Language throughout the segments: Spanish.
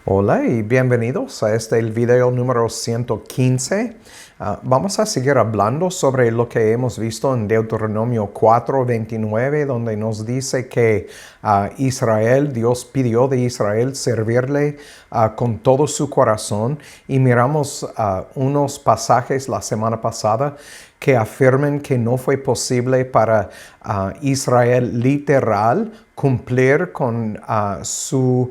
Hola y bienvenidos a el video número 115. Vamos a seguir hablando sobre lo que hemos visto en Deuteronomio 4:29, donde nos dice que Dios pidió de Israel servirle con todo su corazón. Y miramos unos pasajes la semana pasada que afirman que no fue posible para Israel literal cumplir con su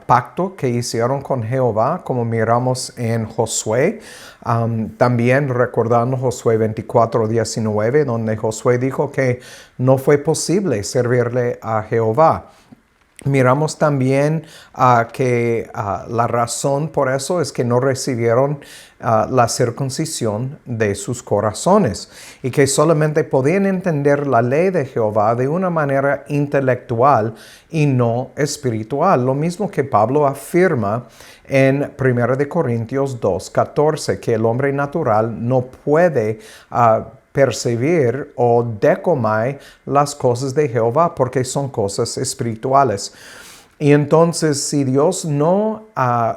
pacto que hicieron con Jehová, como miramos en Josué. También recordando Josué 24:19, donde Josué dijo que no fue posible servirle a Jehová. Miramos también que la razón por eso es que no recibieron la circuncisión de sus corazones y que solamente podían entender la ley de Jehová de una manera intelectual y no espiritual. Lo mismo que Pablo afirma en 1 Corintios 2:14, que el hombre natural no puede percibir o decomai las cosas de Jehová porque son cosas espirituales. Y entonces, si Dios no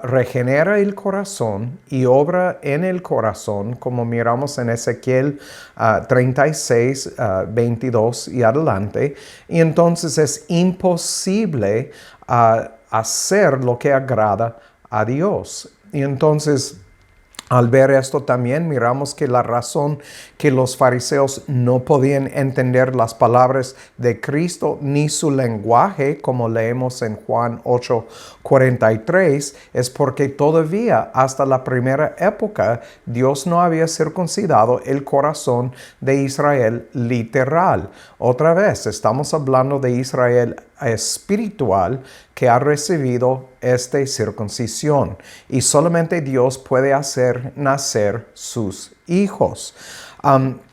regenera el corazón y obra en el corazón, como miramos en Ezequiel 36, 22 y adelante, y entonces es imposible hacer lo que agrada a Dios. Y entonces, al ver esto también miramos que la razón que los fariseos no podían entender las palabras de Cristo ni su lenguaje, como leemos en Juan 8:43, es porque todavía hasta la primera época Dios no había circuncidado el corazón de Israel literal. Otra vez, estamos hablando de Israel espiritual que ha recibido esta circuncisión, y solamente Dios puede hacer nacer sus hijos.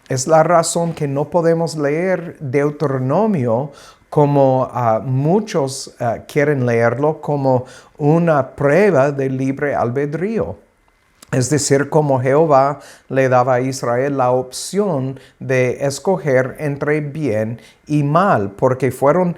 Es la razón que no podemos leer Deuteronomio como muchos quieren leerlo, como una prueba de libre albedrío. Es decir, como Jehová le daba a Israel la opción de escoger entre bien y mal, porque fueron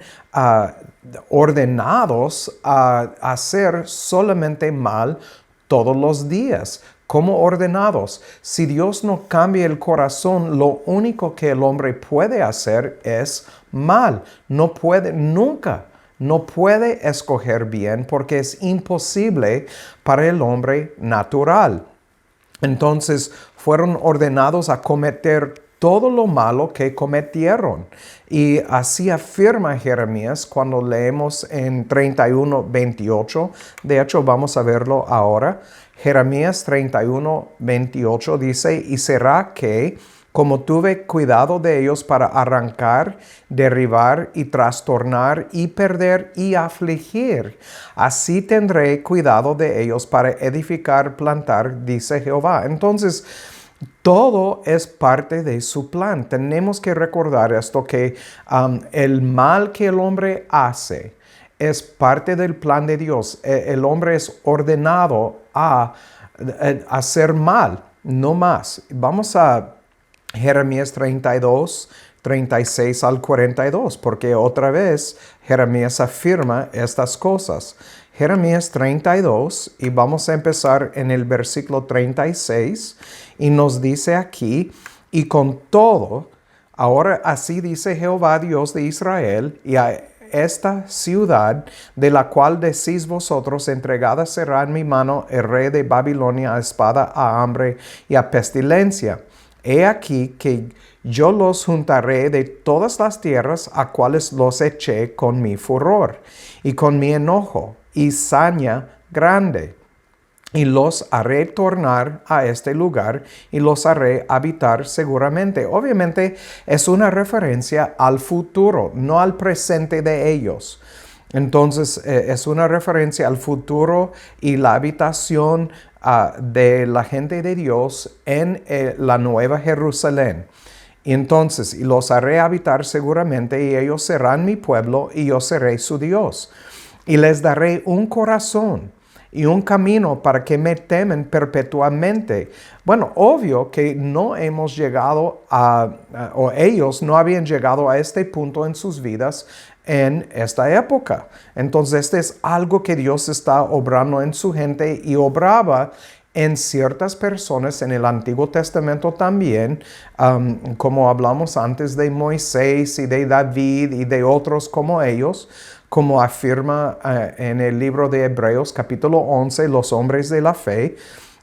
ordenados a hacer solamente mal todos los días. ¿Cómo ordenados? Si Dios no cambia el corazón, lo único que el hombre puede hacer es mal. No puede nunca. No puede escoger bien porque es imposible para el hombre natural. Entonces fueron ordenados a cometer todo lo malo que cometieron. Y así afirma Jeremías cuando leemos en 31:28. De hecho, vamos a verlo ahora. Jeremías 31:28 dice: y será que, como tuve cuidado de ellos para arrancar, derribar y trastornar y perder y afligir, así tendré cuidado de ellos para edificar, plantar, dice Jehová. Entonces, todo es parte de su plan. Tenemos que recordar esto, que el mal que el hombre hace es parte del plan de Dios. El hombre es ordenado a hacer mal, no más. Vamos a Jeremías 32:36 al 42, porque otra vez Jeremías afirma estas cosas. Jeremías 32, y vamos a empezar en el versículo 36, y nos dice aquí: y con todo, ahora así dice Jehová Dios de Israel, y a esta ciudad de la cual decís vosotros: entregada será en mi mano el rey de Babilonia a espada, a hambre y a pestilencia. He aquí que yo los juntaré de todas las tierras a cuales los eché con mi furor y con mi enojo y saña grande, y los haré tornar a este lugar y los haré habitar seguramente. Obviamente es una referencia al futuro, no al presente de ellos. Entonces es una referencia al futuro y la habitación de la gente de Dios en la Nueva Jerusalén. Y entonces, y los haré habitar seguramente, y ellos serán mi pueblo, y yo seré su Dios. Y les daré un corazón, y un camino para que me temen perpetuamente. Bueno, obvio que no hemos llegado o ellos no habían llegado a este punto en sus vidas en esta época. Entonces, este es algo que Dios está obrando en su gente y obraba en ciertas personas en el Antiguo Testamento también, como hablamos antes de Moisés y de David y de otros como ellos, como afirma en el libro de Hebreos capítulo 11, los hombres de la fe.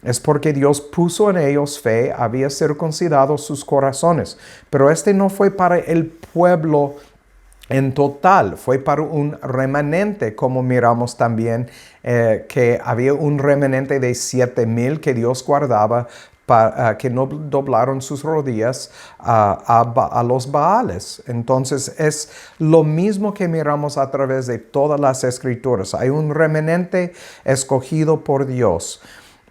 Es porque Dios puso en ellos fe, había circuncidado sus corazones. Pero este no fue para el pueblo en total, fue para un remanente, como miramos también que había un remanente de 7,000 que Dios guardaba para que no doblaron sus rodillas a los Baales. Entonces es lo mismo que miramos a través de todas las escrituras. Hay un remanente escogido por Dios.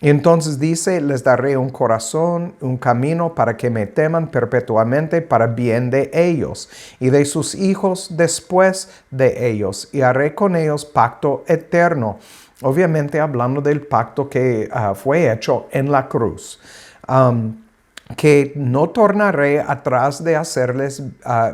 Y entonces dice, les daré un corazón, un camino para que me teman perpetuamente para bien de ellos y de sus hijos después de ellos, y haré con ellos pacto eterno. Obviamente hablando del pacto que fue hecho en la cruz. Que no tornaré atrás de hacerles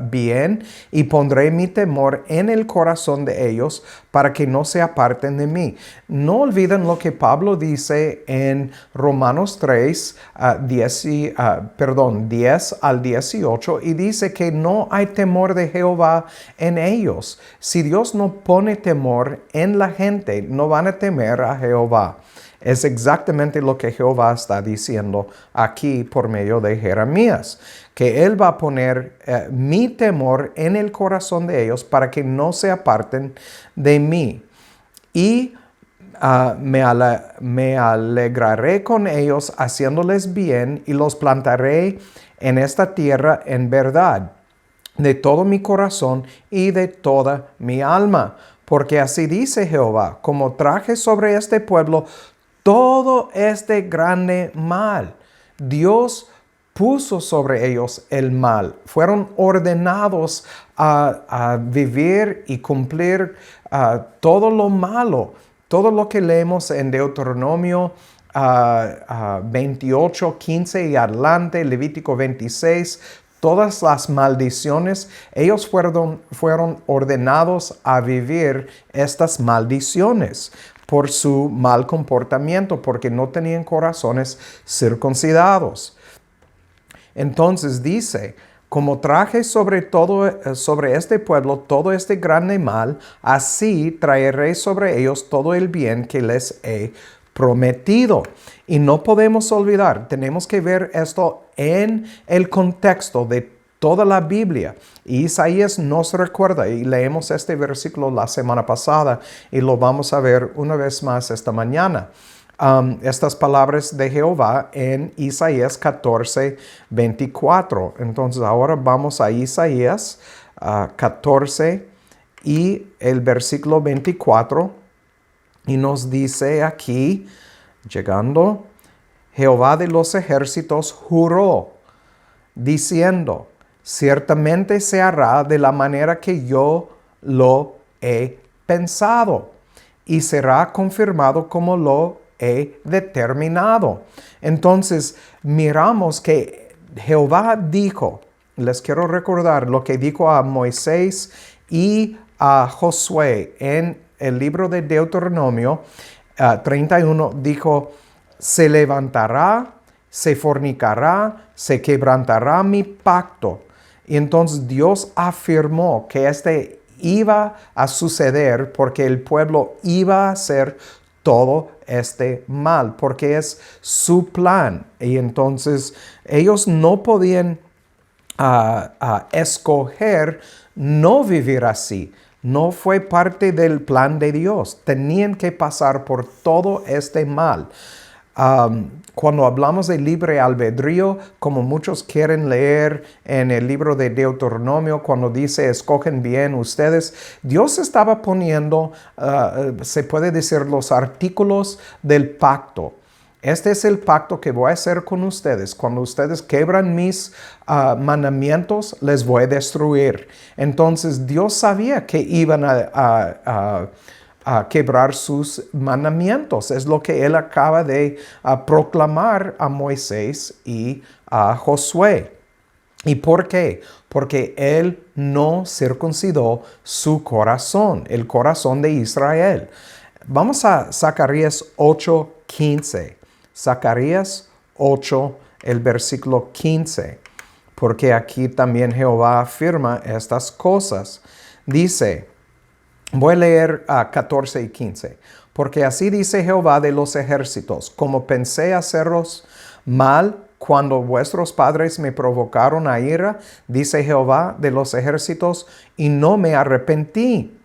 bien y pondré mi temor en el corazón de ellos para que no se aparten de mí. No olviden lo que Pablo dice en Romanos 3, 10 al 18, y dice que no hay temor de Jehová en ellos. Si Dios no pone temor en la gente, no van a temer a Jehová. Es exactamente lo que Jehová está diciendo aquí por medio de Jeremías, que Él va a poner mi temor en el corazón de ellos para que no se aparten de mí. Y me alegraré con ellos haciéndoles bien y los plantaré en esta tierra en verdad, de todo mi corazón y de toda mi alma. Porque así dice Jehová, como traje sobre este pueblo todo este grande mal. Dios puso sobre ellos el mal. Fueron ordenados a vivir y cumplir todo lo malo. Todo lo que leemos en Deuteronomio 28, 15 y adelante, Levítico 26, todas las maldiciones, ellos fueron ordenados a vivir estas maldiciones por su mal comportamiento, porque no tenían corazones circuncidados. Entonces dice, como traje sobre este pueblo todo este grande mal, así traeré sobre ellos todo el bien que les he prometido. Y no podemos olvidar, tenemos que ver esto en el contexto de toda la Biblia. Y Isaías nos recuerda, y leemos este versículo la semana pasada y lo vamos a ver una vez más esta mañana. Estas palabras de Jehová en Isaías 14, 24. Entonces ahora vamos a Isaías 14 y el versículo 24. Y nos dice aquí, llegando, Jehová de los ejércitos juró, diciendo, ciertamente se hará de la manera que yo lo he pensado, y será confirmado como lo he determinado. Entonces, miramos que Jehová dijo, les quiero recordar lo que dijo a Moisés y a Josué en el libro de Deuteronomio 31, dijo, se levantará, se fornicará, se quebrantará mi pacto. Y entonces Dios afirmó que este iba a suceder porque el pueblo iba a hacer todo este mal, porque es su plan. Y entonces ellos no podían escoger no vivir así. No fue parte del plan de Dios. Tenían que pasar por todo este mal. Cuando hablamos de libre albedrío, como muchos quieren leer en el libro de Deuteronomio, cuando dice escogen bien ustedes, Dios estaba poniendo, se puede decir, los artículos del pacto. Este es el pacto que voy a hacer con ustedes. Cuando ustedes quebran mis mandamientos, les voy a destruir. Entonces Dios sabía que iban a quebrar sus mandamientos. Es lo que él acaba de proclamar a Moisés y a Josué. ¿Y por qué? Porque él no circuncidó su corazón, el corazón de Israel. Vamos a Zacarías 8:15. Zacarías 8, el versículo 15. Porque aquí también Jehová afirma estas cosas. Dice, voy a leer 14 y 15. Porque así dice Jehová de los ejércitos, como pensé haceros mal cuando vuestros padres me provocaron a ira, dice Jehová de los ejércitos, y no me arrepentí.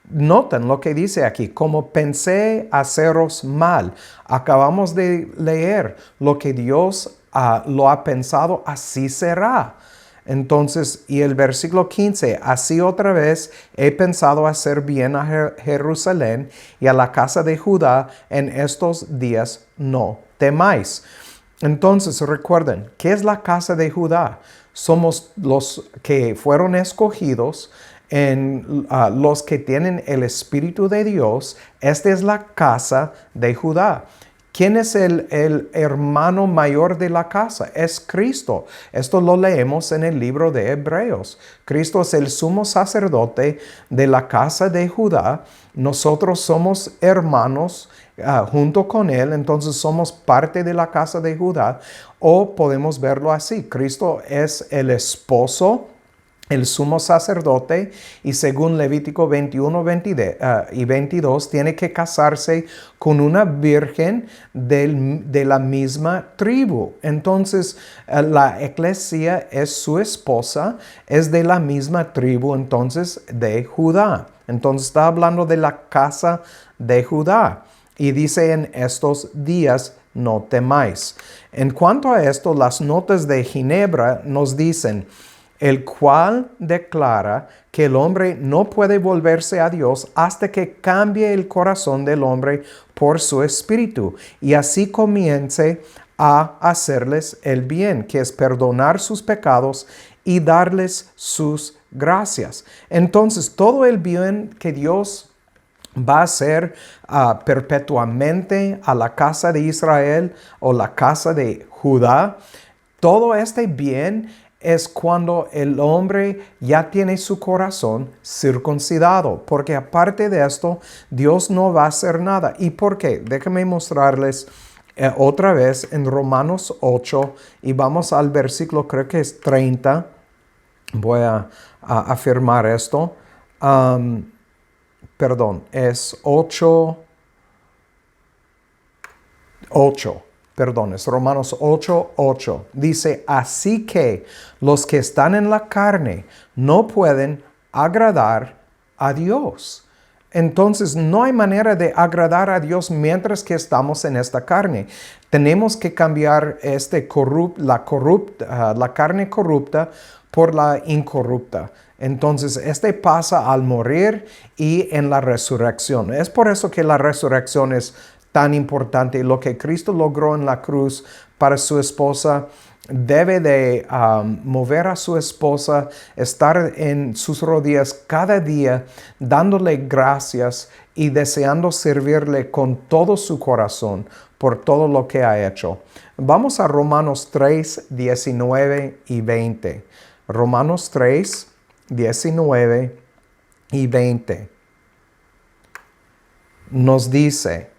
Noten lo que dice aquí, como pensé haceros mal. Acabamos de leer lo que Dios lo ha pensado, así será. Entonces, y el versículo 15, así otra vez he pensado hacer bien a Jerusalén y a la casa de Judá en estos días, no temáis. Entonces, recuerden, ¿qué es la casa de Judá? Somos los que fueron escogidos, los que tienen el Espíritu de Dios. Esta es la casa de Judá. ¿Quién es el hermano mayor de la casa? Es Cristo. Esto lo leemos en el libro de Hebreos. Cristo es el sumo sacerdote de la casa de Judá. Nosotros somos hermanos junto con él, entonces somos parte de la casa de Judá. O podemos verlo así. Cristo es el esposo, el sumo sacerdote, y según Levítico 21 y 22, tiene que casarse con una virgen de la misma tribu. Entonces, la iglesia es su esposa, es de la misma tribu, entonces, de Judá. Entonces, está hablando de la casa de Judá. Y dice, en estos días no temáis. En cuanto a esto, las notas de Ginebra nos dicen, el cual declara que el hombre no puede volverse a Dios hasta que cambie el corazón del hombre por su espíritu y así comience a hacerles el bien, que es perdonar sus pecados y darles sus gracias. Entonces, todo el bien que Dios va a ser perpetuamente a la casa de Israel o la casa de Judá, todo este bien es cuando el hombre ya tiene su corazón circuncidado, porque aparte de esto, Dios no va a hacer nada. ¿Y por qué? Déjenme mostrarles otra vez en Romanos 8 y vamos al versículo, creo que es 30. Voy a afirmar esto. Perdón, es 8. Perdón, es Romanos 8:8. Dice, así que los que están en la carne no pueden agradar a Dios. Entonces, no hay manera de agradar a Dios mientras que estamos en esta carne. Tenemos que cambiar la carne corrupta por la incorrupta. Entonces, pasa al morir y en la resurrección. Es por eso que la resurrección es tan importante. Lo que Cristo logró en la cruz para su esposa debe de mover a su esposa, estar en sus rodillas cada día, dándole gracias y deseando servirle con todo su corazón por todo lo que ha hecho. Vamos a Romanos 3, 19 y 20. Romanos 3, 19 y 20. Nos dice,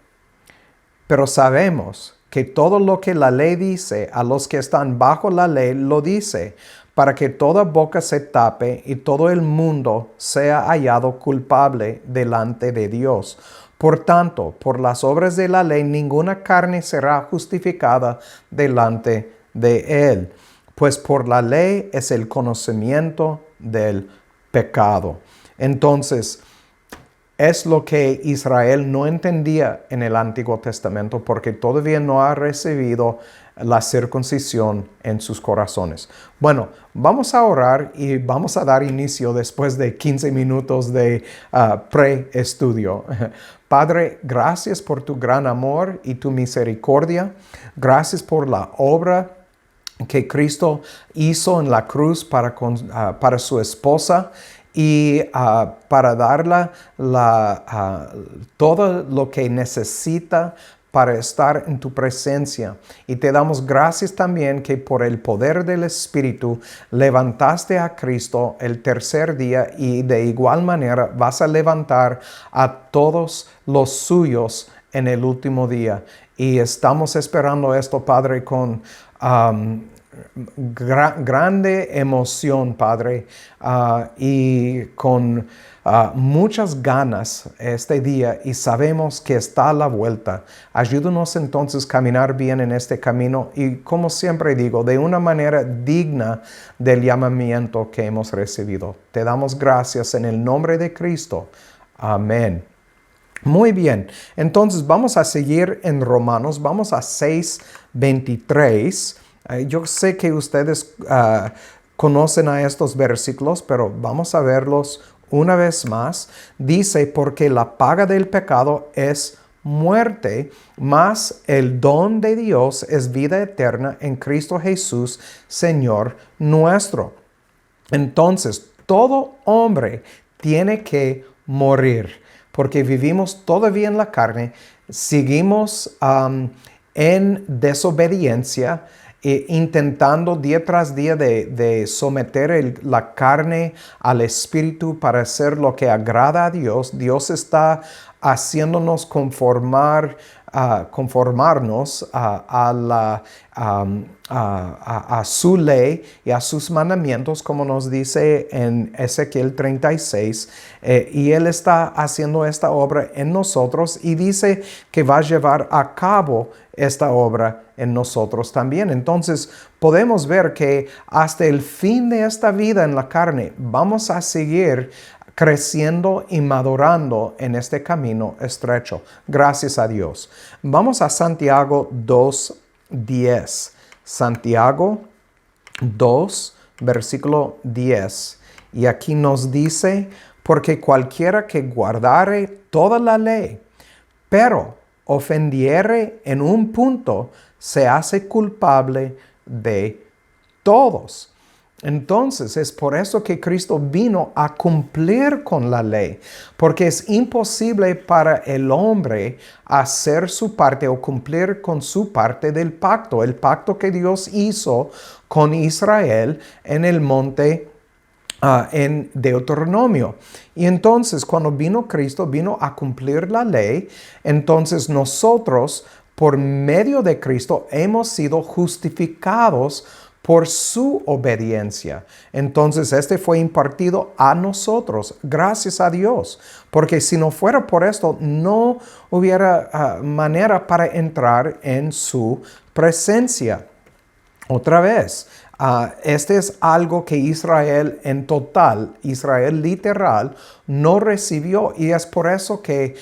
pero sabemos que todo lo que la ley dice a los que están bajo la ley lo dice, para que toda boca se tape y todo el mundo sea hallado culpable delante de Dios. Por tanto, por las obras de la ley, ninguna carne será justificada delante de él, pues por la ley es el conocimiento del pecado. Entonces, es lo que Israel no entendía en el Antiguo Testamento porque todavía no ha recibido la circuncisión en sus corazones. Bueno, vamos a orar y vamos a dar inicio después de 15 minutos de preestudio. Padre, gracias por tu gran amor y tu misericordia. Gracias por la obra que Cristo hizo en la cruz para su esposa. y para darle todo lo que necesita para estar en tu presencia. Y te damos gracias también que por el poder del Espíritu levantaste a Cristo el tercer día y de igual manera vas a levantar a todos los suyos en el último día. Y estamos esperando esto, Padre, con grande emoción, Padre, y con muchas ganas este día, y sabemos que está a la vuelta. Ayúdanos entonces a caminar bien en este camino y, como siempre digo, de una manera digna del llamamiento que hemos recibido. Te damos gracias en el nombre de Cristo. Amén. Muy bien, entonces vamos a seguir en Romanos, vamos a 6:23. Yo sé que ustedes conocen a estos versículos, pero vamos a verlos una vez más. Dice, porque la paga del pecado es muerte, mas el don de Dios es vida eterna en Cristo Jesús, Señor nuestro. Entonces, todo hombre tiene que morir, porque vivimos todavía en la carne, seguimos en desobediencia, intentando día tras día de someter la carne al Espíritu para hacer lo que agrada a Dios. Dios está haciéndonos conformarnos a su ley y a sus mandamientos, como nos dice en Ezequiel 36, y Él está haciendo esta obra en nosotros y dice que va a llevar a cabo esta obra en nosotros también. Entonces podemos ver que hasta el fin de esta vida en la carne vamos a seguir creciendo y madurando en este camino estrecho. Gracias a Dios. Vamos a Santiago 2:10. Santiago 2, versículo 10. Y aquí nos dice, porque cualquiera que guardare toda la ley, pero ofendiere en un punto, se hace culpable de todos. Entonces es por eso que Cristo vino a cumplir con la ley, porque es imposible para el hombre hacer su parte o cumplir con su parte del pacto, el pacto que Dios hizo con Israel en el monte en Deuteronomio. Y entonces cuando vino Cristo, vino a cumplir la ley. Entonces nosotros, por medio de Cristo, hemos sido justificados por su obediencia. Entonces este fue impartido a nosotros, gracias a Dios, porque si no fuera por esto, no hubiera manera para entrar en su presencia. Otra vez, este es algo que Israel en total, Israel literal, no recibió, y es por eso que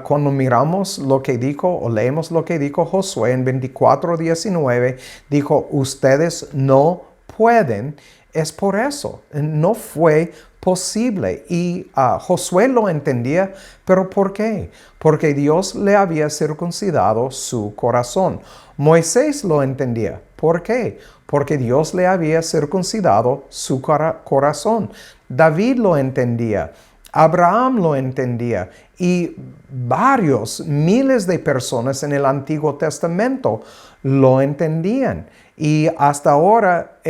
cuando miramos lo que dijo o leemos lo que dijo Josué en 24:19, dijo, ustedes no pueden. Es por eso, no fue posible. Y Josué lo entendía, pero ¿por qué? Porque Dios le había circuncidado su corazón. Moisés lo entendía. ¿Por qué? Porque Dios le había circuncidado su corazón. David lo entendía. Abraham lo entendía. Y varios, miles de personas en el Antiguo Testamento lo entendían. Y hasta ahora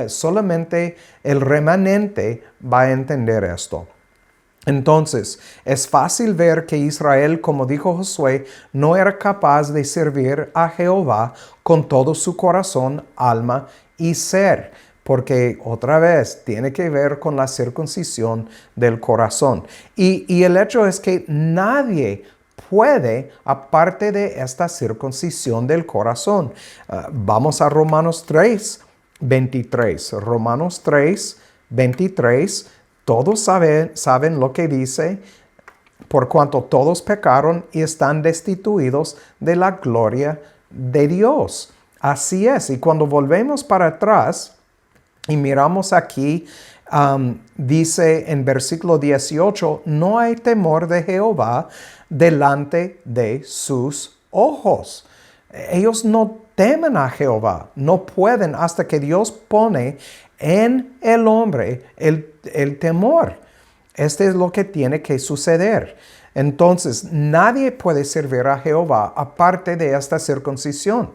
solamente el remanente va a entender esto. Entonces, es fácil ver que Israel, como dijo Josué, no era capaz de servir a Jehová con todo su corazón, alma y ser, porque otra vez tiene que ver con la circuncisión del corazón. Y el hecho es que nadie puede, aparte de esta circuncisión del corazón. Vamos a Romanos 3:23. Romanos 3:23. Todos saben lo que dice, por cuanto todos pecaron y están destituidos de la gloria de Dios. Así es. Y cuando volvemos para atrás y miramos aquí, dice en versículo 18, no hay temor de Jehová delante de sus ojos. Ellos no temen a Jehová, no pueden hasta que Dios pone en el hombre el temor. Este es lo que tiene que suceder. Entonces, nadie puede servir a Jehová aparte de esta circuncisión.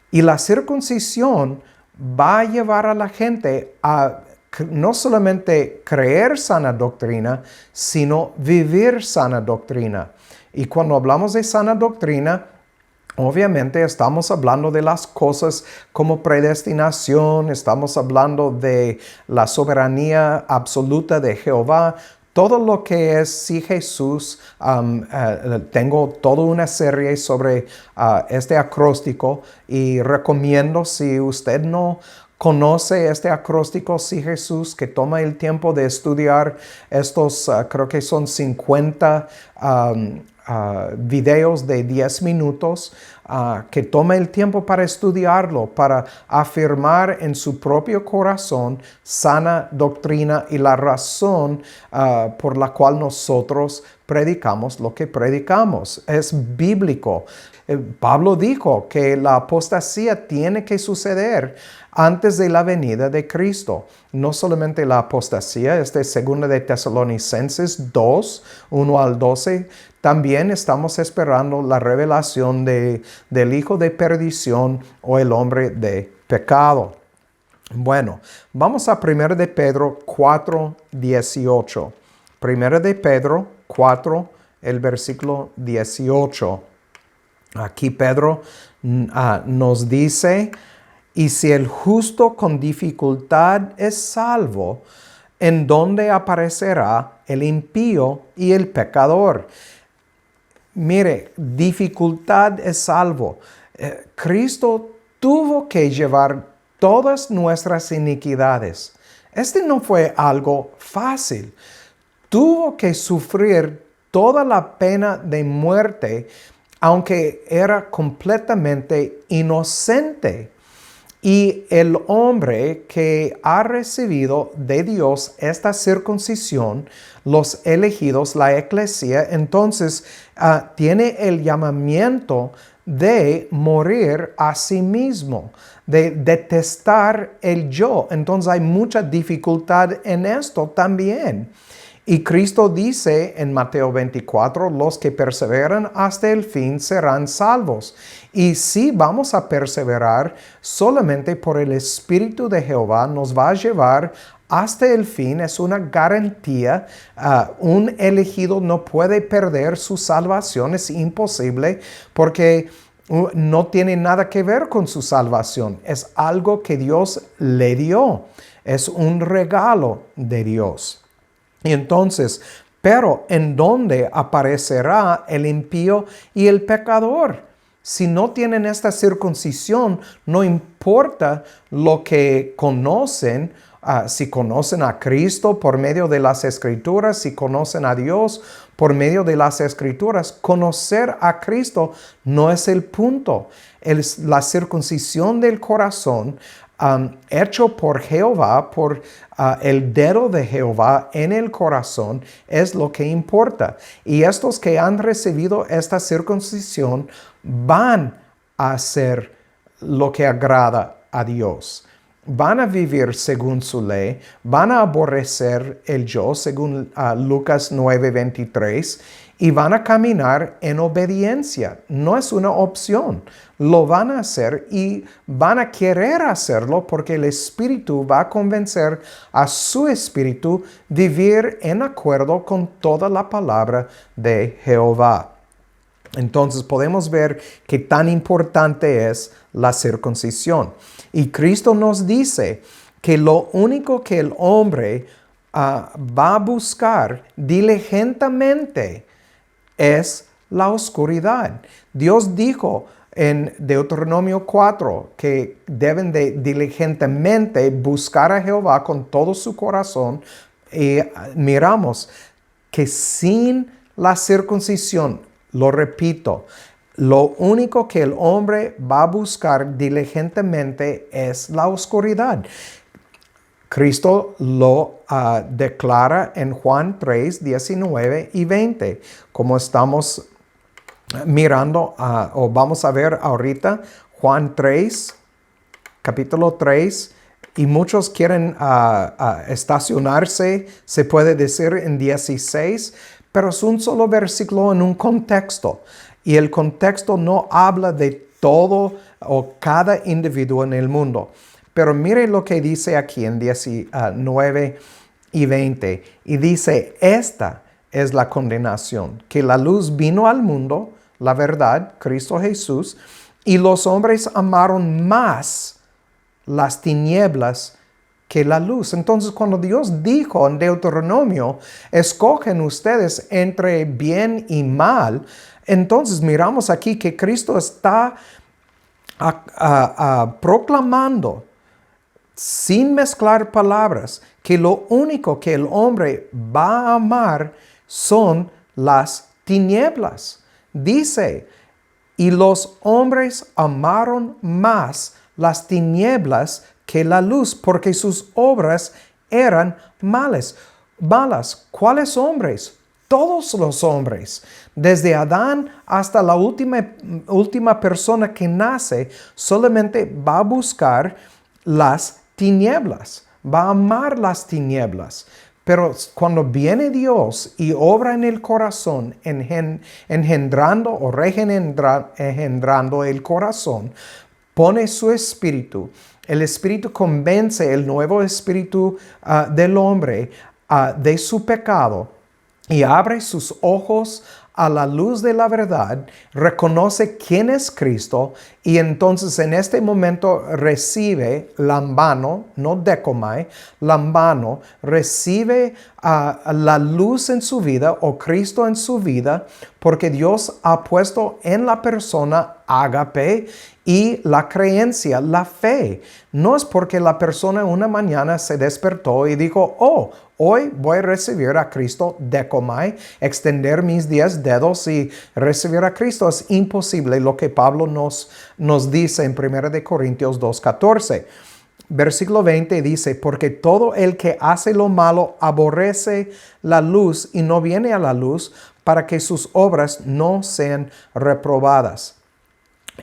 Y la circuncisión va a llevar a la gente a no solamente creer sana doctrina, sino vivir sana doctrina. Y cuando hablamos de sana doctrina, obviamente estamos hablando de las cosas como predestinación, estamos hablando de la soberanía absoluta de Jehová. Todo lo que es si Jesús, tengo toda una serie sobre este acróstico y recomiendo, si usted no conoce este acróstico, si Jesús, que toma el tiempo de estudiar estos, creo que son 50 videos de 10 minutos, que tome el tiempo para estudiarlo, para afirmar en su propio corazón sana doctrina y la razón por la cual nosotros predicamos lo que predicamos. Es bíblico. Pablo dijo que la apostasía tiene que suceder antes de la venida de Cristo. No solamente la apostasía, es de 2 de Tesalonicenses 2, 1 al 12. También estamos esperando la revelación del hijo de perdición o el hombre de pecado. Bueno, vamos a 1 de Pedro 4, 18. 1 de Pedro 4, el versículo 18. Aquí Pedro nos dice: y si el justo con dificultad es salvo, ¿en dónde aparecerá el impío y el pecador? Mire, dificultad es salvo. Cristo tuvo que llevar todas nuestras iniquidades. Este no fue algo fácil. Tuvo que sufrir toda la pena de muerte, aunque era completamente inocente. Y el hombre que ha recibido de Dios esta circuncisión, los elegidos, la iglesia, entonces tiene el llamamiento de morir a sí mismo, de detestar el yo. Entonces hay mucha dificultad en esto también. Y Cristo dice en Mateo 24, los que perseveran hasta el fin serán salvos. Y si vamos a perseverar, solamente por el Espíritu de Jehová nos va a llevar hasta el fin. Es una garantía. Un elegido no puede perder su salvación, es imposible, porque no tiene nada que ver con su salvación. Es algo que Dios le dio. Es un regalo de Dios. Y entonces, pero ¿en dónde aparecerá el impío y el pecador? Si no tienen esta circuncisión, no importa lo que conocen, si conocen a Cristo por medio de las Escrituras, si conocen a Dios por medio de las Escrituras, conocer a Cristo no es el punto. La circuncisión del corazón, hecho por Jehová, por el dedo de Jehová en el corazón, es lo que importa. Y estos que han recibido esta circuncisión van a hacer lo que agrada a Dios. Van a vivir según su ley, van a aborrecer el yo, según Lucas 9:23, y van a caminar en obediencia. No es una opción. Lo van a hacer y van a querer hacerlo porque el Espíritu va a convencer a su espíritu vivir en acuerdo con toda la palabra de Jehová. Entonces podemos ver qué tan importante es la circuncisión. Y Cristo nos dice que lo único que el hombre va a buscar diligentemente es la oscuridad. Dios dijo en Deuteronomio 4 que deben de diligentemente buscar a Jehová con todo su corazón. Y miramos que sin la circuncisión, lo repito, lo único que el hombre va a buscar diligentemente es la oscuridad. Cristo lo declara en Juan 3, 19 y 20, como estamos mirando, o vamos a ver ahorita, Juan 3, capítulo 3, y muchos quieren estacionarse, se puede decir, en 16, pero es un solo versículo en un contexto. Y el contexto no habla de todo o cada individuo en el mundo. Pero mire lo que dice aquí en 19 y 20. Y dice, esta es la condenación, que la luz vino al mundo, la verdad, Cristo Jesús, y los hombres amaron más las tinieblas que la luz. Entonces, cuando Dios dijo en Deuteronomio, escogen ustedes entre bien y mal, entonces miramos aquí que Cristo está proclamando, sin mezclar palabras, que lo único que el hombre va a amar son las tinieblas. Dice, y los hombres amaron más las tinieblas que la luz, porque sus obras eran malas. ¿Cuáles hombres? Todos los hombres, desde Adán hasta la última persona que nace, solamente va a buscar las tinieblas, va a amar las tinieblas. Pero cuando viene Dios y obra en el corazón, engendrando o engendrando el corazón, pone su espíritu. El espíritu convence el nuevo espíritu del hombre de su pecado y abre sus ojos a la luz de la verdad, reconoce quién es Cristo y entonces en este momento recibe lambano, no decomai, lambano, recibe la luz en su vida o Cristo en su vida porque Dios ha puesto en la persona ágape y la creencia, la fe. No es porque la persona una mañana se despertó y dijo, oh, hoy voy a recibir a Cristo decomai, extender mis 10 dedos y recibir a Cristo. Es imposible lo que Pablo nos dice en 1 Corintios 2:14. Versículo 20 dice, porque todo el que hace lo malo aborrece la luz y no viene a la luz para que sus obras no sean reprobadas.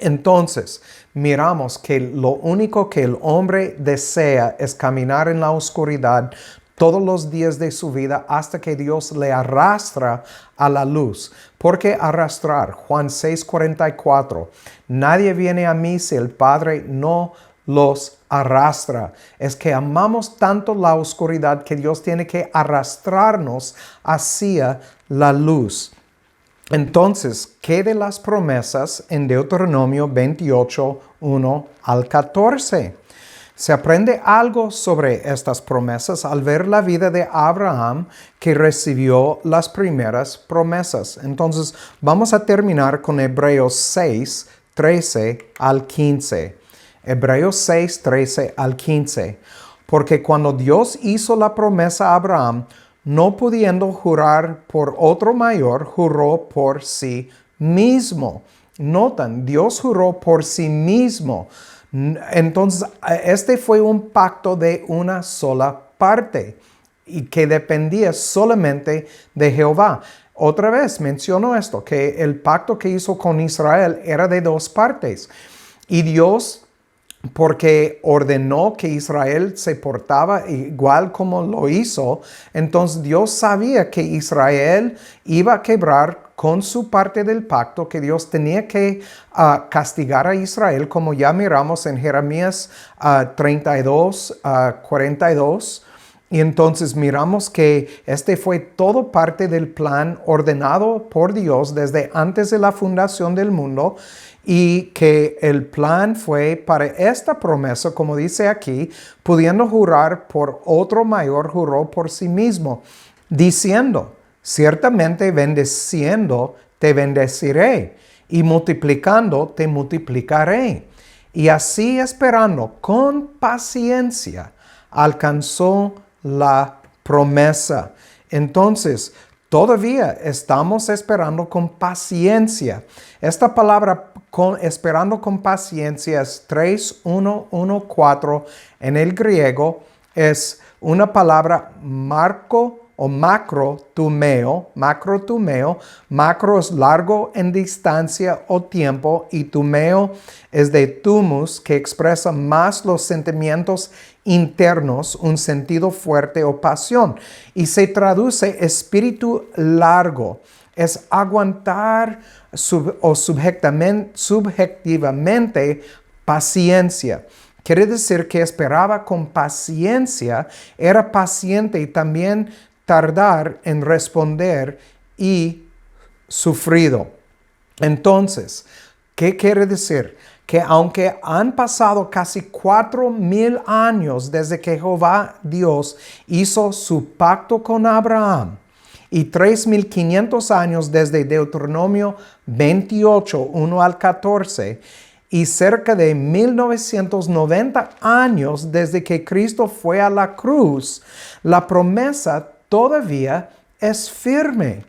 Entonces, miramos que lo único que el hombre desea es caminar en la oscuridad todos los días de su vida hasta que Dios le arrastra a la luz. ¿Por qué arrastrar? Juan 6:44. Nadie viene a mí si el Padre no los arrastra. Es que amamos tanto la oscuridad que Dios tiene que arrastrarnos hacia la luz. Entonces, ¿qué de las promesas en Deuteronomio 28, 1 al 14? Se aprende algo sobre estas promesas al ver la vida de Abraham que recibió las primeras promesas. Entonces, vamos a terminar con Hebreos 6, 13 al 15. Hebreos 6, 13 al 15. Porque cuando Dios hizo la promesa a Abraham, no pudiendo jurar por otro mayor, juró por sí mismo. Notan, Dios juró por sí mismo. Entonces, este fue un pacto de una sola parte y que dependía solamente de Jehová. Otra vez menciono esto, que el pacto que hizo con Israel era de dos partes. Y Dios, porque ordenó que Israel se portaba igual como lo hizo, entonces Dios sabía que Israel iba a quebrar con su parte del pacto, que Dios tenía que castigar a Israel, como ya miramos en Jeremías 32, 42. Y entonces miramos que este fue todo parte del plan ordenado por Dios desde antes de la fundación del mundo y que el plan fue para esta promesa, como dice aquí, pudiendo jurar por otro mayor, juró por sí mismo, diciendo, ciertamente bendeciendo te bendeciré y multiplicando te multiplicaré. Y así esperando con paciencia alcanzó la promesa. Entonces, todavía estamos esperando con paciencia. Esta palabra esperando con paciencia es 3:1:1:4 en el griego. Es una palabra marco o macrotumeo. Macro es largo en distancia o tiempo y tumeo es de tumus, que expresa más los sentimientos internos, un sentido fuerte o pasión. Y se traduce espíritu largo. Es aguantar subjetivamente paciencia. Quiere decir que esperaba con paciencia, era paciente y también tardar en responder y sufrido. Entonces, ¿qué quiere decir? Que aunque han pasado casi 4,000 años desde que Jehová Dios hizo su pacto con Abraham y 3,500 años desde Deuteronomio 28, 1 al 14, y cerca de 1990 años desde que Cristo fue a la cruz, la promesa todavía es firme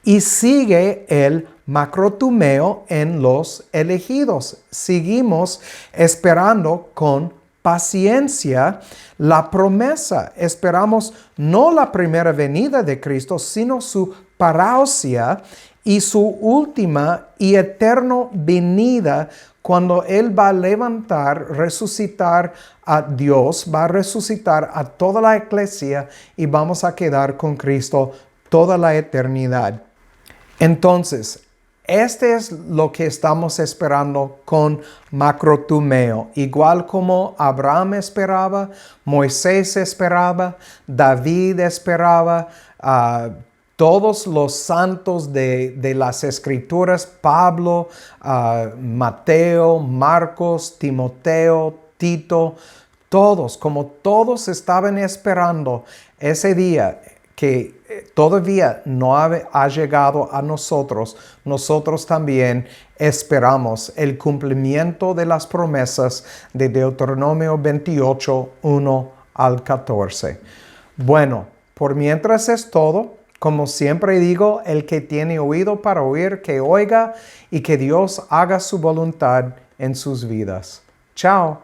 y sigue el macrotumeo en los elegidos. Seguimos esperando con paciencia la promesa. Esperamos no la primera venida de Cristo, sino su parousia y su última y eterna venida, cuando Él va a levantar, resucitar a Dios, va a resucitar a toda la iglesia y vamos a quedar con Cristo toda la eternidad. Entonces, este es lo que estamos esperando con macrotumeo. Igual como Abraham esperaba, Moisés esperaba, David esperaba, todos los santos de las Escrituras, Pablo, Mateo, Marcos, Timoteo, Tito, todos estaban esperando ese día que todavía no ha llegado a nosotros. Nosotros también esperamos el cumplimiento de las promesas de Deuteronomio 28, 1 al 14. Bueno, por mientras es todo. Como siempre digo, el que tiene oído para oír, que oiga, y que Dios haga su voluntad en sus vidas. Chao.